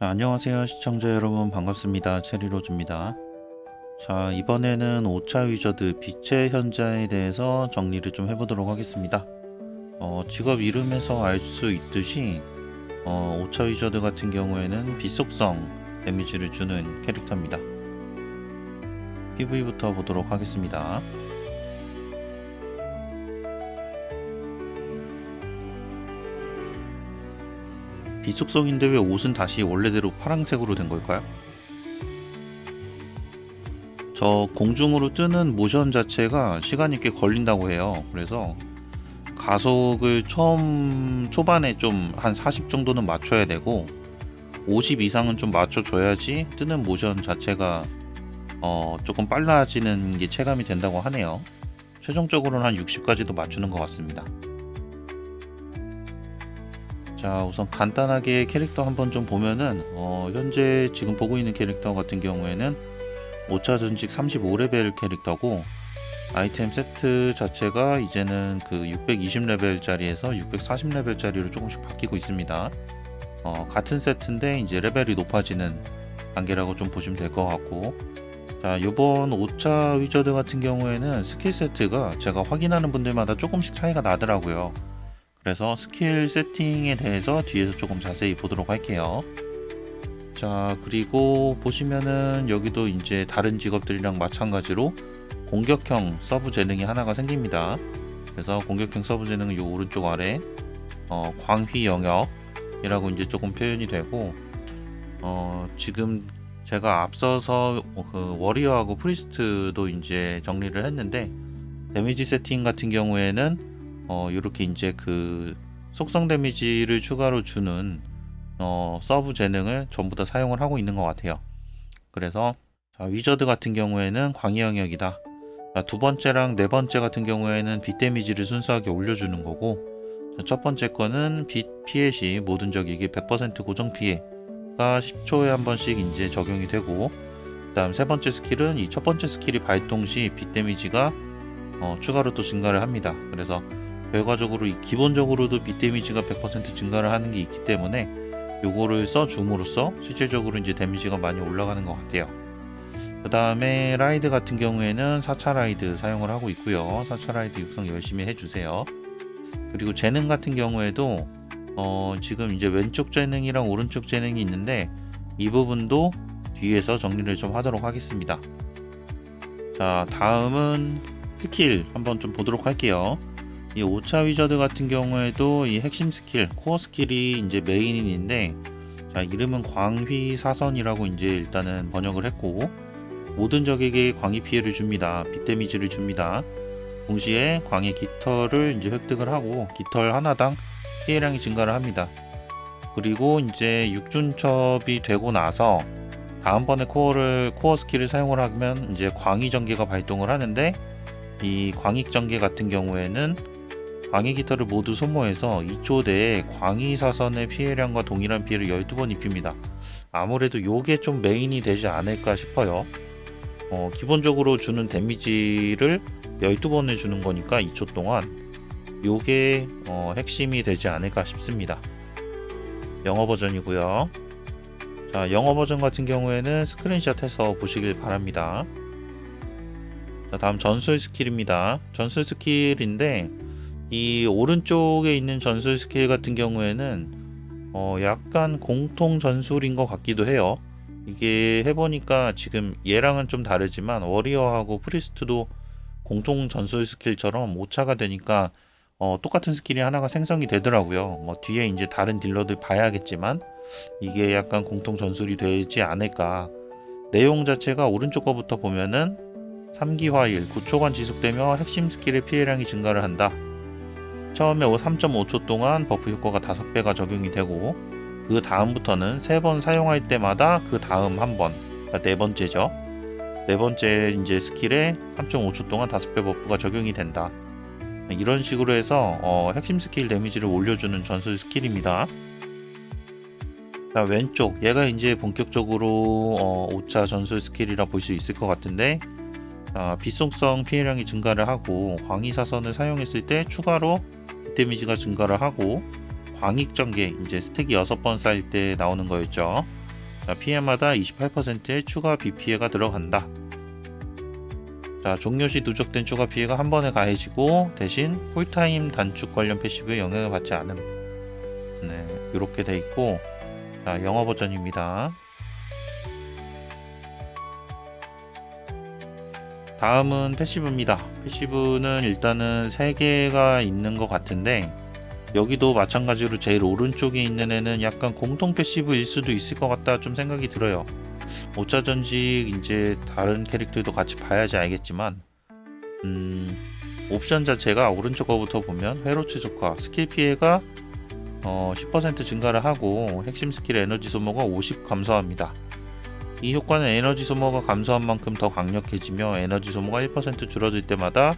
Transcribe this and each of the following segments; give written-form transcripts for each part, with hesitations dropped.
안녕하세요 시청자 여러분, 반갑습니다. 체리로즈입니다. 자, 이번에는 5차 위저드 빛의 현자에 대해서 정리를 좀 해보도록 하겠습니다. 직업 이름에서 알 수 있듯이 5차 위저드 같은 경우에는 빛 속성 데미지를 주는 캐릭터입니다. PV부터 보도록 하겠습니다. 빛 속성인데 왜 옷은 다시 원래대로 파란색으로 된 걸까요? 저 공중으로 뜨는 모션 자체가 시간이 꽤 걸린다고 해요. 그래서 가속을 처음 초반에 좀 한 40 정도는 맞춰야 되고 50 이상은 좀 맞춰줘야지 뜨는 모션 자체가 조금 빨라지는 게 체감이 된다고 하네요. 최종적으로는 한 60까지도 맞추는 것 같습니다. 자, 우선 간단하게 캐릭터 한번 좀 보면은 현재 지금 보고 있는 캐릭터 같은 경우에는 5차 전직 35레벨 캐릭터고, 아이템 세트 자체가 이제는 그 620레벨짜리에서 640레벨짜리로 조금씩 바뀌고 있습니다. 같은 세트인데 이제 레벨이 높아지는 단계라고 좀 보시면 될 것 같고, 자, 요번 5차 위저드 같은 경우에는 스킬 세트가 제가 확인하는 분들마다 조금씩 차이가 나더라고요. 그래서 스킬 세팅에 대해서 뒤에서 조금 자세히 보도록 할게요. 자, 그리고 보시면은 여기도 이제 다른 직업들이랑 마찬가지로 공격형 서브 재능이 하나가 생깁니다. 그래서 공격형 서브 재능은 요 오른쪽 아래 광휘 영역이라고 이제 조금 표현이 되고, 지금 제가 앞서서 그 워리어하고 프리스트도 이제 정리를 했는데, 데미지 세팅 같은 경우에는 이렇게 이제 그 속성 데미지를 추가로 주는 서브 재능을 전부 다 사용을 하고 있는 것 같아요. 그래서 자, 위저드 같은 경우에는 광희 영역이다. 자, 두 번째랑 네 번째 같은 경우에는 빛 데미지를 순수하게 올려주는 거고, 자, 첫 번째 거는 빛 피해 시 모든 적에게 100% 고정 피해가 10초에 한 번씩 이제 적용이 되고, 그 다음 세 번째 스킬은 이 첫 번째 스킬이 발동 시 빛 데미지가 추가로 또 증가를 합니다. 그래서 결과적으로 기본적으로도 빛 데미지가 100% 증가를 하는 게 있기 때문에 요거를 써줌으로써 실질적으로 이제 데미지가 많이 올라가는 것 같아요. 그 다음에 라이드 같은 경우에는 4차 라이드 사용을 하고 있고요. 4차 라이드 육성 열심히 해주세요. 그리고 재능 같은 경우에도 지금 이제 왼쪽 재능이랑 오른쪽 재능이 있는데, 이 부분도 뒤에서 정리를 좀 하도록 하겠습니다. 자, 다음은 스킬 한번 좀 보도록 할게요. 이 5차 위저드 같은 경우에도 이 핵심 스킬, 코어 스킬이 이제 메인인데, 자, 이름은 광휘 사선이라고 이제 일단은 번역을 했고, 모든 적에게 광희 피해를 줍니다. 빛 데미지를 줍니다. 동시에 광의 깃털을 이제 획득을 하고 깃털 하나당 피해량이 증가를 합니다. 그리고 이제 6준첩이 되고 나서 다음번에 코어 스킬을 사용을 하면 이제 광희 전개가 발동을 하는데, 이 광희 전개 같은 경우에는 광희 깃털을 모두 소모해서 2초 내에 광희 사선의 피해량과 동일한 피해를 12번 입힙니다. 아무래도 요게 좀 메인이 되지 않을까 싶어요. 기본적으로 주는 데미지를 12번을 주는 거니까 2초 동안 요게 핵심이 되지 않을까 싶습니다. 영어 버전이고요. 자, 영어 버전 같은 경우에는 스크린샷 해서 보시길 바랍니다. 자, 다음 전술 스킬입니다. 전술 스킬인데, 이 오른쪽에 있는 전술 스킬 같은 경우에는 약간 공통 전술인 것 같기도 해요. 이게 해보니까 지금 얘랑은 좀 다르지만 워리어하고 프리스트도 공통 전술 스킬처럼 5차가 되니까 똑같은 스킬이 하나가 생성이 되더라고요. 뭐 뒤에 이제 다른 딜러들 봐야겠지만 이게 약간 공통 전술이 되지 않을까. 내용 자체가 오른쪽 거부터 보면은 3기 화일 9초간 지속되며 핵심 스킬의 피해량이 증가를 한다. 처음에 3.5초 동안 버프 효과가 5배가 적용이 되고, 그 다음부터는 3번 사용할 때마다 그 다음 한 번, 그러니까 네 번째죠. 네 번째 이제 스킬에 3.5초 동안 5배 버프가 적용이 된다. 이런 식으로 해서 핵심 스킬 데미지를 올려주는 전술 스킬입니다. 자, 왼쪽 얘가 이제 본격적으로 5차 전술 스킬이라 볼 수 있을 것 같은데, 빛 속성 피해량이 증가를 하고 광희 사선을 사용했을 때 추가로 빛 데미지가 증가를 하고, 광익 전개 이제 스택이 6번 쌓일 때 나오는 거였죠. 자, 피해마다 28%의 추가 비피해가 들어간다. 자, 종료시 누적된 추가 피해가 한 번에 가해지고 대신 쿨타임 단축 관련 패시브에 영향을 받지 않음. 네, 이렇게 돼 있고, 자, 영어 버전입니다. 다음은 패시브입니다. 패시브는 일단은 3개가 있는 것 같은데, 여기도 마찬가지로 제일 오른쪽에 있는 애는 약간 공통 패시브일 수도 있을 것 같다 좀 생각이 들어요. 5차 전직 이제 다른 캐릭터도 같이 봐야지 알겠지만, 옵션 자체가 오른쪽 거부터 보면 회로 최적화, 스킬 피해가 10% 증가를 하고 핵심 스킬 에너지 소모가 50 감소합니다. 이 효과는 에너지 소모가 감소한 만큼 더 강력해지며 에너지 소모가 1% 줄어들 때마다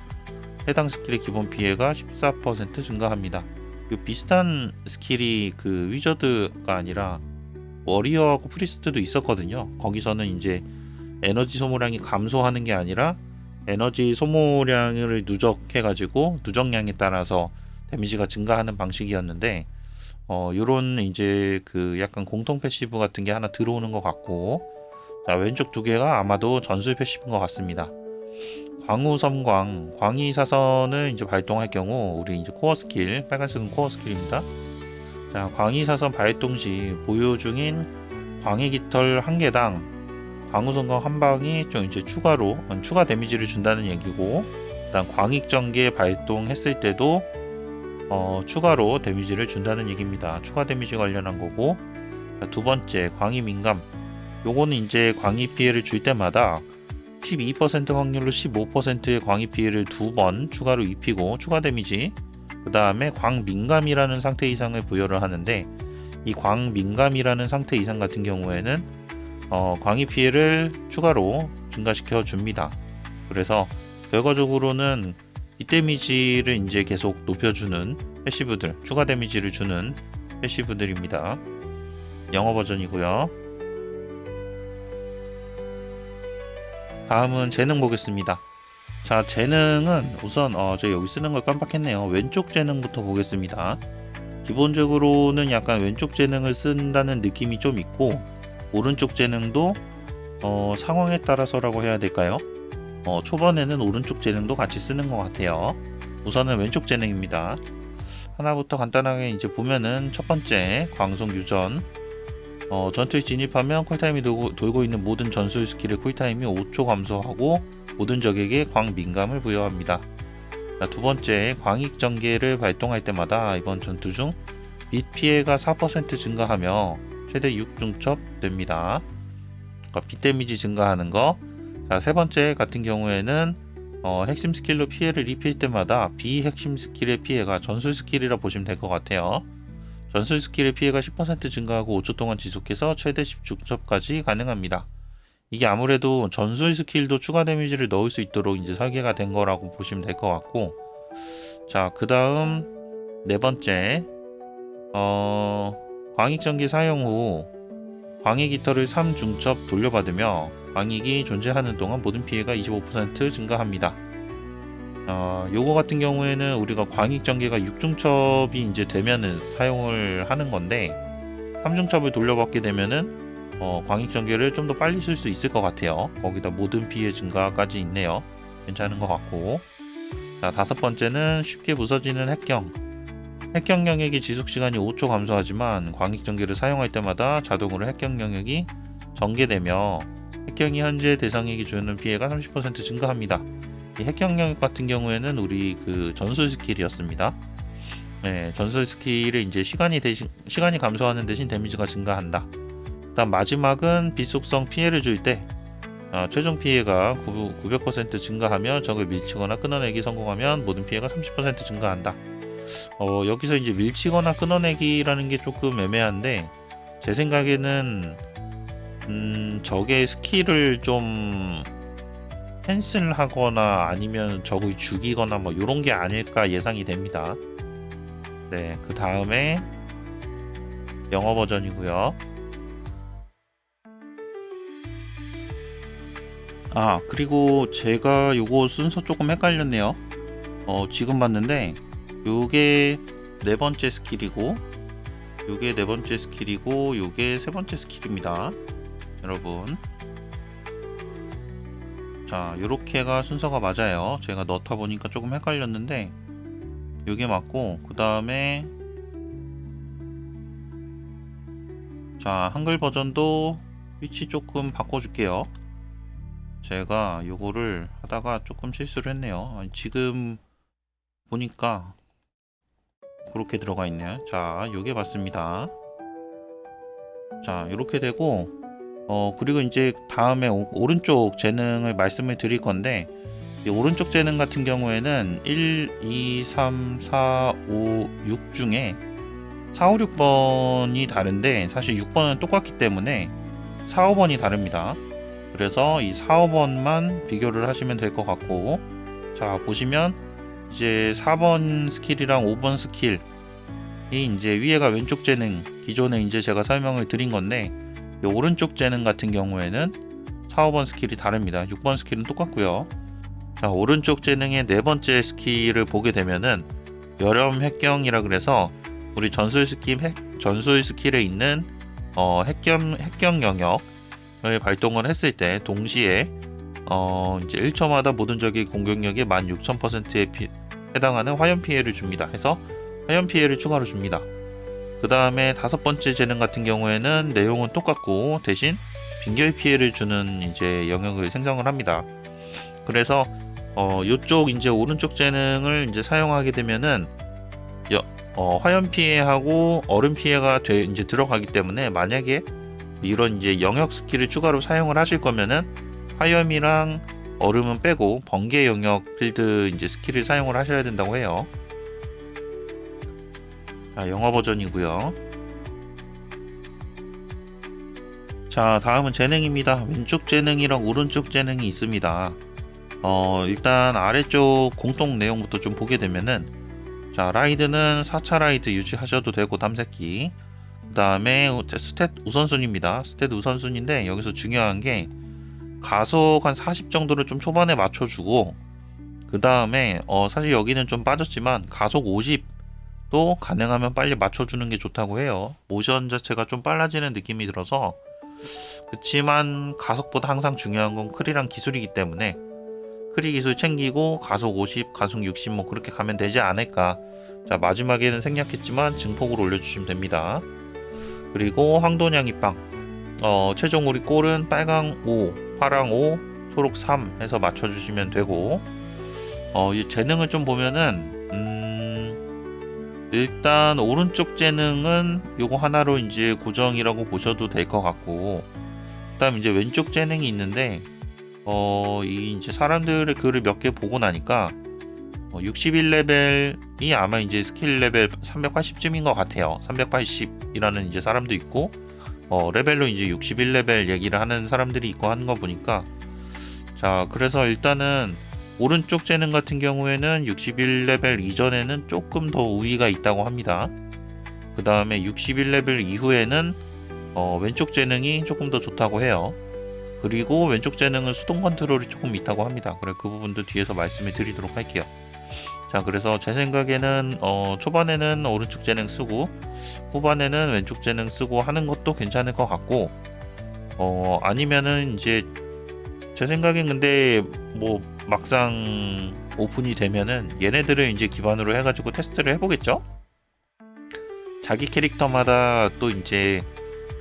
해당 스킬의 기본 피해가 14% 증가합니다. 이 비슷한 스킬이 그 위저드가 아니라 워리어하고 프리스트도 있었거든요. 거기서는 이제 에너지 소모량이 감소하는 게 아니라 에너지 소모량을 누적해가지고 누적량에 따라서 데미지가 증가하는 방식이었는데, 요런 이제 그 약간 공통 패시브 같은 게 하나 들어오는 것 같고, 자, 왼쪽 두 개가 아마도 전술 패시브인 것 같습니다. 광우 섬광, 광희 사선을 이제 발동할 경우 우리 이제 코어 스킬, 빨간색은 코어 스킬입니다. 자, 광희 사선 발동 시 보유 중인 광희 깃털 한 개당 광우 섬광 한 방이 좀 이제 추가로 추가 데미지를 준다는 얘기고, 일단 광익 전개 발동했을 때도 추가로 데미지를 준다는 얘기입니다. 추가 데미지 관련한 거고, 자, 두 번째 광희 민감. 요거는 이제 광희 피해를 줄 때마다 12% 확률로 15%의 광희 피해를 2번 추가로 입히고 추가 데미지, 그 다음에 광민감이라는 상태 이상을 부여를 하는데, 이 광민감이라는 상태 이상 같은 경우에는 광희 피해를 추가로 증가시켜 줍니다. 그래서 결과적으로는 이 데미지를 이제 계속 높여주는 패시브들, 추가 데미지를 주는 패시브들입니다. 영어 버전이고요. 다음은 재능 보겠습니다. 자, 재능은 우선 저 여기 쓰는 걸 깜빡했네요. 왼쪽 재능부터 보겠습니다. 기본적으로는 약간 왼쪽 재능을 쓴다는 느낌이 좀 있고, 오른쪽 재능도 상황에 따라서라고 해야 될까요? 초반에는 오른쪽 재능도 같이 쓰는 것 같아요. 우선은 왼쪽 재능입니다. 하나부터 간단하게 이제 보면은, 첫 번째 광속 유전. 전투에 진입하면 쿨타임이 돌고 있는 모든 전술 스킬의 쿨타임이 5초 감소하고 모든 적에게 광민감을 부여합니다. 자, 두 번째 광익 전개를 발동할 때마다 이번 전투 중 빛 피해가 4% 증가하며 최대 6중첩 됩니다. 그러니까 빛 데미지 증가하는 거. 자, 세 번째 같은 경우에는 핵심 스킬로 피해를 입힐 때마다 비핵심 스킬의 피해가 전술 스킬이라 보시면 될 것 같아요. 전술 스킬의 피해가 10% 증가하고 5초 동안 지속해서 최대 10중첩까지 가능합니다. 이게 아무래도 전술 스킬도 추가 데미지를 넣을 수 있도록 이제 설계가 된 거라고 보시면 될 것 같고, 자, 그 다음 네 번째 광익 전기 사용 후 광익 깃털을 3중첩 돌려받으며 광익이 존재하는 동안 모든 피해가 25% 증가합니다. 요거 같은 경우에는 우리가 광익 전개가 6중첩이 이제 되면은 사용을 하는 건데, 3중첩을 돌려받게 되면은 광익 전개를 좀 더 빨리 쓸 수 있을 것 같아요. 거기다 모든 피해 증가까지 있네요. 괜찮은 것 같고. 자, 다섯 번째는 쉽게 부서지는 핵경. 핵경 영역의 지속 시간이 5초 감소하지만 광익 전개를 사용할 때마다 자동으로 핵경 영역이 전개되며 핵경이 현재 대상에게 주는 피해가 30% 증가합니다. 이 핵경 영역 같은 경우에는 우리 그 전술 스킬이었습니다. 네, 전술 스킬을 이제 시간이 감소하는 대신 데미지가 증가한다. 그다음 마지막은 빛 속성 피해를 줄 때 최종 피해가 900% 증가하며 적을 밀치거나 끊어내기 성공하면 모든 피해가 30% 증가한다. 여기서 이제 밀치거나 끊어내기라는 게 조금 애매한데, 제 생각에는 적의 스킬을 좀 캔슬하거나 아니면 적을 죽이거나 뭐 요런 게 아닐까 예상이 됩니다. 네, 그 다음에 영어 버전이고요. 그리고 제가 요거 순서 조금 헷갈렸네요. 지금 봤는데 요게 네 번째 스킬이고 요게 네 번째 스킬이고 요게 세 번째 스킬입니다. 여러분. 자, 요렇게가 순서가 맞아요. 제가 넣다 보니까 조금 헷갈렸는데 요게 맞고, 그 다음에 자, 한글 버전도 위치 조금 바꿔줄게요. 제가 요거를 하다가 조금 실수를 했네요. 아니, 지금 보니까 그렇게 들어가 있네요. 자, 요게 맞습니다. 자, 이렇게 되고, 그리고 이제 다음에 오른쪽 재능을 말씀을 드릴 건데, 이 오른쪽 재능 같은 경우에는 1, 2, 3, 4, 5, 6 중에 4, 5, 6번이 다른데, 사실 6번은 똑같기 때문에 4, 5번이 다릅니다. 그래서 이 4, 5번만 비교를 하시면 될 것 같고, 자, 보시면 이제 4번 스킬이랑 5번 스킬이 이제 위에가 왼쪽 재능, 기존에 이제 제가 설명을 드린 건데, 이 오른쪽 재능 같은 경우에는 4, 5번 스킬이 다릅니다. 6번 스킬은 똑같고요. 자, 오른쪽 재능의 네 번째 스킬을 보게 되면은 여렴 핵경이라 그래서 우리 전술 스킬에 있는 핵경 영역을 발동을 했을 때 동시에 이제 1초마다 모든 적의 공격력의 16,000%에 해당하는 화염 피해를 줍니다. 해서 화염 피해를 추가로 줍니다. 그 다음에 다섯 번째 재능 같은 경우에는 내용은 똑같고 대신 빙결 피해를 주는 이제 영역을 생성을 합니다. 그래서 요쪽 이제 오른쪽 재능을 이제 사용하게 되면은 화염 피해하고 얼음 피해가 이제 들어가기 때문에, 만약에 이런 이제 영역 스킬을 추가로 사용을 하실 거면은 화염이랑 얼음은 빼고 번개 영역 필드 이제 스킬을 사용을 하셔야 된다고 해요. 자, 영어 버전이고요. 자, 다음은 재능입니다. 왼쪽 재능이랑 오른쪽 재능이 있습니다. 일단 아래쪽 공통 내용부터 좀 보게 되면은, 자, 라이드는 4차 라이드 유지하셔도 되고 탐색기, 그 다음에 스탯 우선순위입니다. 스탯 우선순위인데 여기서 중요한 게 가속 한 40 정도를 좀 초반에 맞춰주고, 그 다음에 사실 여기는 좀 빠졌지만 가속 50도 가능하면 빨리 맞춰주는 게 좋다고 해요. 모션 자체가 좀 빨라지는 느낌이 들어서. 그치만 가속보다 항상 중요한 건 크리랑 기술이기 때문에 크리 기술 챙기고 가속 50, 가속 60 뭐 그렇게 가면 되지 않을까. 자, 마지막에는 생략했지만 증폭을 올려주시면 됩니다. 그리고 황도냥 입방, 최종 우리 골은 빨강 5, 파랑 5, 초록 3 해서 맞춰주시면 되고, 이 재능을 좀 보면은 일단 오른쪽 재능은 요거 하나로 이제 고정이라고 보셔도 될 것 같고, 그다음 이제 왼쪽 재능이 있는데 이 이제 사람들의 글을 몇 개 보고 나니까 61레벨이 아마 이제 스킬 레벨 380쯤인 것 같아요. 380이라는 이제 사람도 있고, 레벨로 이제 61레벨 얘기를 하는 사람들이 있고 하는 거 보니까, 자, 그래서 일단은 오른쪽 재능 같은 경우에는 61레벨 이전에는 조금 더 우위가 있다고 합니다. 그 다음에 61레벨 이후에는 왼쪽 재능이 조금 더 좋다고 해요. 그리고 왼쪽 재능은 수동 컨트롤이 조금 있다고 합니다. 그래, 그 부분도 뒤에서 말씀을 드리도록 할게요. 자, 그래서 제 생각에는 초반에는 오른쪽 재능 쓰고 후반에는 왼쪽 재능 쓰고 하는 것도 괜찮을 것 같고, 아니면은 이제 제 생각엔 근데 뭐 막상 오픈이 되면은 얘네들을 이제 기반으로 해가지고 테스트를 해보겠죠? 자기 캐릭터마다 또 이제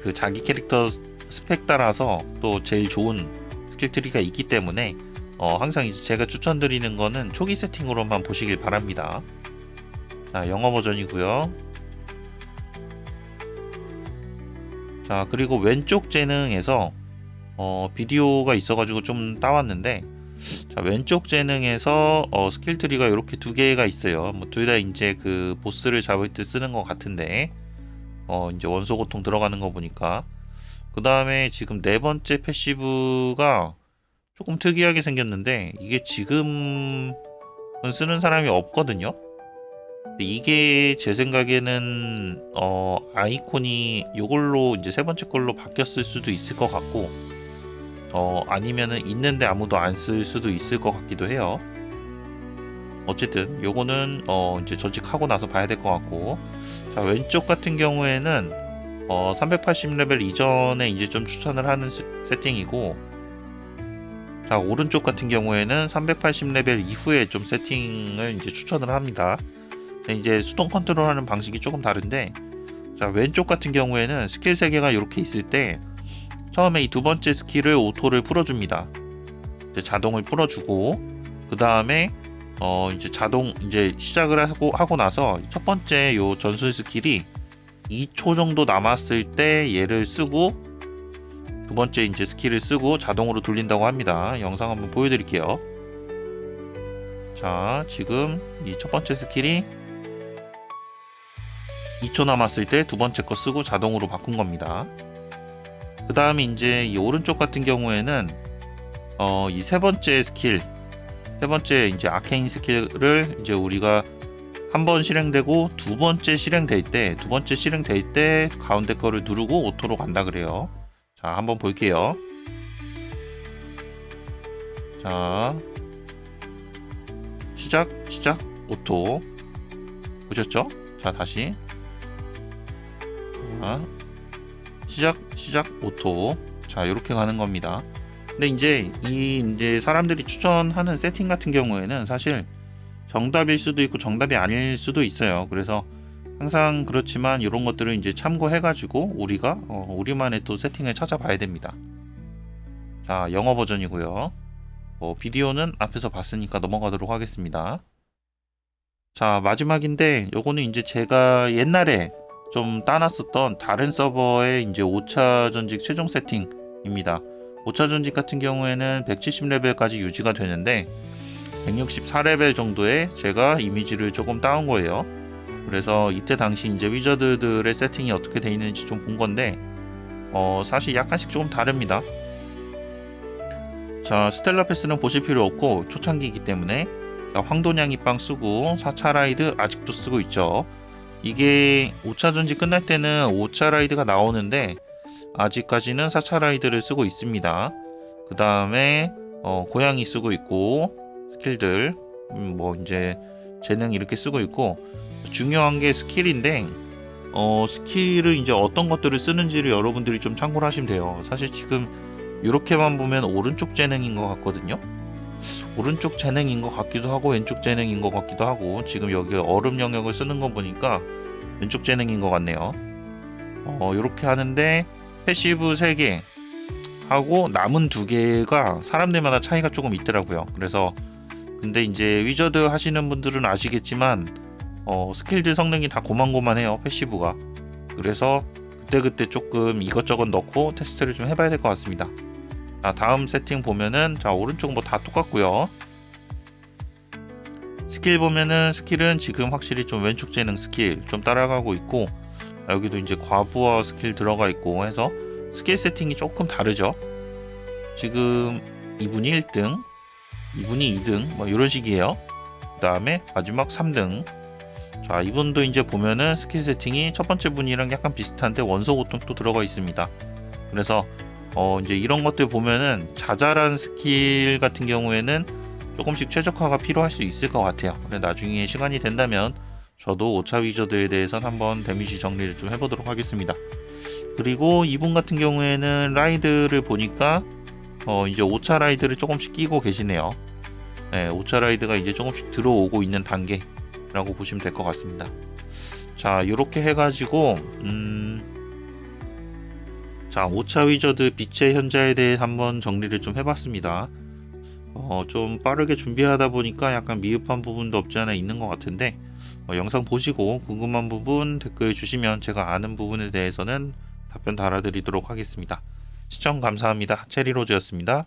그 자기 캐릭터 스펙 따라서 또 제일 좋은 스킬트리가 있기 때문에 항상 이제 제가 추천드리는 거는 초기 세팅으로만 보시길 바랍니다. 자, 영어 버전이고요. 자, 그리고 왼쪽 재능에서 비디오가 있어가지고 좀 따왔는데, 자, 왼쪽 재능에서 스킬 트리가 이렇게 두 개가 있어요. 뭐 둘 다 이제 그 보스를 잡을 때 쓰는 것 같은데, 이제 원소 고통 들어가는 거 보니까. 그 다음에 지금 네 번째 패시브가 조금 특이하게 생겼는데, 이게 지금은 쓰는 사람이 없거든요. 근데 이게 제 생각에는 아이콘이 이걸로 이제 세 번째 걸로 바뀌었을 수도 있을 것 같고, 아니면은 있는데 아무도 안 쓸 수도 있을 것 같기도 해요. 어쨌든 요거는 이제 전직하고 나서 봐야 될 것 같고, 자, 왼쪽 같은 경우에는 380레벨 이전에 이제 좀 추천을 하는 세팅이고, 자, 오른쪽 같은 경우에는 380레벨 이후에 좀 세팅을 이제 추천을 합니다. 이제 수동 컨트롤하는 방식이 조금 다른데, 자, 왼쪽 같은 경우에는 스킬 3개가 이렇게 있을 때 처음에 이 두 번째 스킬을 오토를 풀어줍니다. 이제 자동을 풀어주고, 그 다음에 이제 자동 이제 시작을 하고 나서 첫 번째 요 전술 스킬이 2초 정도 남았을 때 얘를 쓰고 두 번째 이제 스킬을 쓰고 자동으로 돌린다고 합니다. 영상 한번 보여드릴게요. 자, 지금 이 첫 번째 스킬이 2초 남았을 때 두 번째 거 쓰고 자동으로 바꾼 겁니다. 그 다음에 이제 이 오른쪽 같은 경우에는 이 세 번째 스킬, 세 번째 이제 아케인 스킬을 이제 우리가 한 번 실행되고 두 번째 실행될 때 가운데 거를 누르고 오토로 간다 그래요. 자, 한번 볼게요. 자, 시작 오토 보셨죠? 자, 다시 시작 오토. 자, 이렇게 가는 겁니다. 근데 이제 사람들이 추천하는 세팅 같은 경우에는 사실 정답일 수도 있고 정답이 아닐 수도 있어요. 그래서 항상 그렇지만 이런 것들을 이제 참고해가지고 우리가 우리만의 또 세팅을 찾아봐야 됩니다. 자, 영어 버전이고요. 비디오는 앞에서 봤으니까 넘어가도록 하겠습니다. 자, 마지막인데 요거는 이제 제가 옛날에 좀 따놨었던 다른 서버의 이제 5차 전직 최종 세팅입니다. 5차 전직 같은 경우에는 170레벨까지 유지가 되는데 164레벨 정도에 제가 이미지를 조금 따온 거예요. 그래서 이때 당시 이제 위저드들의 세팅이 어떻게 되어 있는지 좀 본 건데 사실 약간씩 조금 다릅니다. 자, 스텔라 패스는 보실 필요 없고 초창기이기 때문에, 자, 황도냥이빵 쓰고 4차 라이드 아직도 쓰고 있죠. 이게 5차 전지 끝날 때는 5차 라이드가 나오는데 아직까지는 4차 라이드를 쓰고 있습니다. 그 다음에 고양이 쓰고 있고, 스킬들 뭐 이제 재능 이렇게 쓰고 있고, 중요한 게 스킬인데 스킬을 이제 어떤 것들을 쓰는지를 여러분들이 좀 참고를 하시면 돼요. 사실 지금 이렇게만 보면 오른쪽 재능인 것 같거든요. 오른쪽 재능인 것 같기도 하고 왼쪽 재능인 것 같기도 하고, 지금 여기 얼음 영역을 쓰는 거 보니까 왼쪽 재능인 것 같네요. 이렇게 하는데 패시브 3개 하고 남은 2개가 사람들마다 차이가 조금 있더라고요. 그래서 근데 이제 위저드 하시는 분들은 아시겠지만 스킬들 성능이 다 고만고만해요, 패시브가. 그래서 그때 조금 이것저것 넣고 테스트를 좀 해봐야 될 것 같습니다. 자, 다음 세팅 보면은, 자, 오른쪽 뭐 다 똑같고요. 스킬 보면은 스킬은 지금 확실히 좀 왼쪽 재능 스킬 좀 따라가고 있고, 여기도 이제 과부하 스킬 들어가 있고 해서 스킬 세팅이 조금 다르죠. 지금 이분이 1등, 이분이 2등 뭐 이런 식이에요. 그 다음에 마지막 3등. 자, 이분도 이제 보면은 스킬 세팅이 첫 번째 분이랑 약간 비슷한데 원소 고통도 들어가 있습니다. 그래서 이제 이런 것들 보면은 자잘한 스킬 같은 경우에는 조금씩 최적화가 필요할 수 있을 것 같아요. 근데 나중에 시간이 된다면 저도 5차 위저드에 대해서는 한번 데미지 정리를 좀 해보도록 하겠습니다. 그리고 이분 같은 경우에는 라이드를 보니까 이제 5차 라이드를 조금씩 끼고 계시네요. 네, 5차 라이드가 이제 조금씩 들어오고 있는 단계라고 보시면 될 것 같습니다. 자, 이렇게 해가지고 자, 5차 위저드 빛의 현자에 대해 한번 정리를 좀 해봤습니다. 좀 빠르게 준비하다 보니까 약간 미흡한 부분도 없지 않아 있는 것 같은데, 영상 보시고 궁금한 부분 댓글 주시면 제가 아는 부분에 대해서는 답변 달아드리도록 하겠습니다. 시청 감사합니다. 체리로즈였습니다.